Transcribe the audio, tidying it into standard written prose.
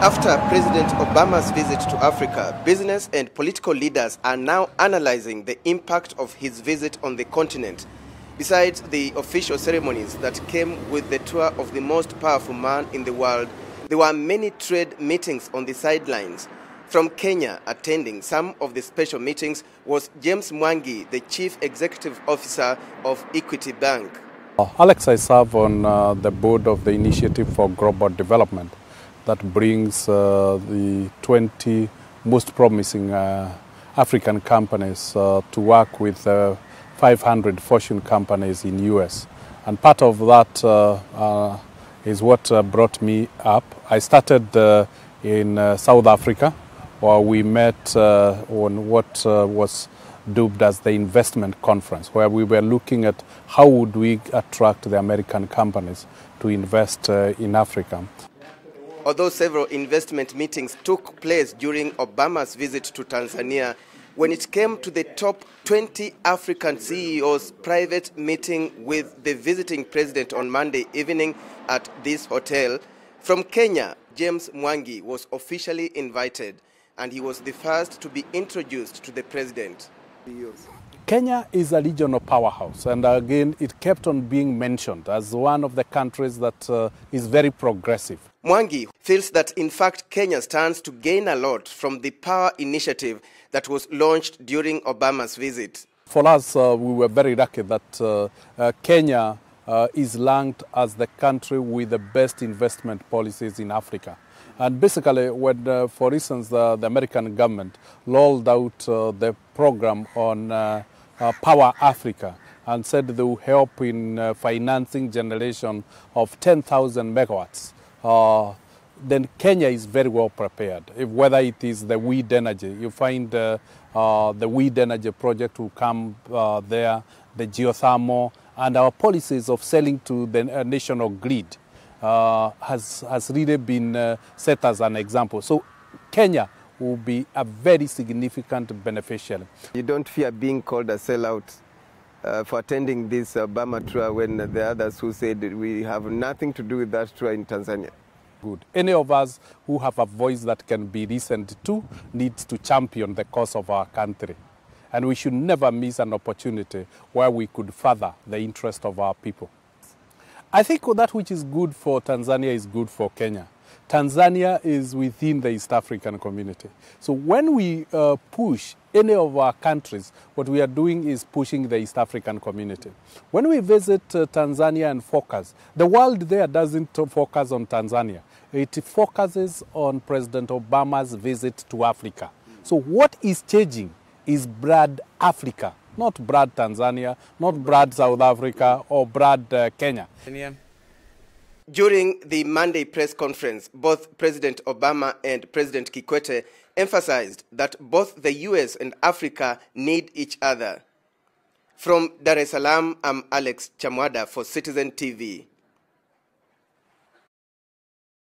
After President Obama's visit to Africa, business and political leaders are now analyzing the impact of his visit on the continent. Besides the official ceremonies that came with the tour of the most powerful man in the world, there were many trade meetings on the sidelines. From Kenya, attending some of the special meetings was James Mwangi, the Chief Executive Officer of Equity Bank. Alex, I serve on the board of the Initiative for Global Development that brings the 20 most promising African companies to work with 500 Fortune companies in US. And part of that is what brought me up. I started in South Africa, where we met on what was dubbed as the investment conference, where we were looking at how would we attract the American companies to invest in Africa. Although several investment meetings took place during Obama's visit to Tanzania, when it came to the top 20 African CEOs' private meeting with the visiting president on Monday evening at this hotel, from Kenya, James Mwangi was officially invited, and he was the first to be introduced to the president. Kenya is a regional powerhouse, and again, it kept on being mentioned as one of the countries that is very progressive. Mwangi feels that, in fact, Kenya stands to gain a lot from the power initiative that was launched during Obama's visit. For us, we were very lucky that Kenya is ranked as the country with the best investment policies in Africa. And basically, when, for instance, the American government rolled out the program on Power Africa and said they will help in financing generation of 10,000 megawatts, then Kenya is very well prepared. Whether it is the wind energy, you find the wind energy project will come there, the geothermal, and our policies of selling to the national grid has really been set as an example. So Kenya will be a very significant beneficiary. You don't fear being called a sellout for attending this Obama tour when the others who said we have nothing to do with that tour in Tanzania? Good. Any of us who have a voice that can be listened to needs to champion the cause of our country. And we should never miss an opportunity where we could further the interest of our people. I think that which is good for Tanzania is good for Kenya. Tanzania is within the East African community. So when we push any of our countries, what we are doing is pushing the East African community. When we visit Tanzania and focus, the world there doesn't focus on Tanzania. It focuses on President Obama's visit to Africa. So what is changing is Brad Africa, not Brad Tanzania, not Brad South Africa or Brad Kenya. Kenyan. During the Monday press conference, both President Obama and President Kikwete emphasized that both the US and Africa need each other. From Dar es Salaam, I'm Alex Chamwada for Citizen TV.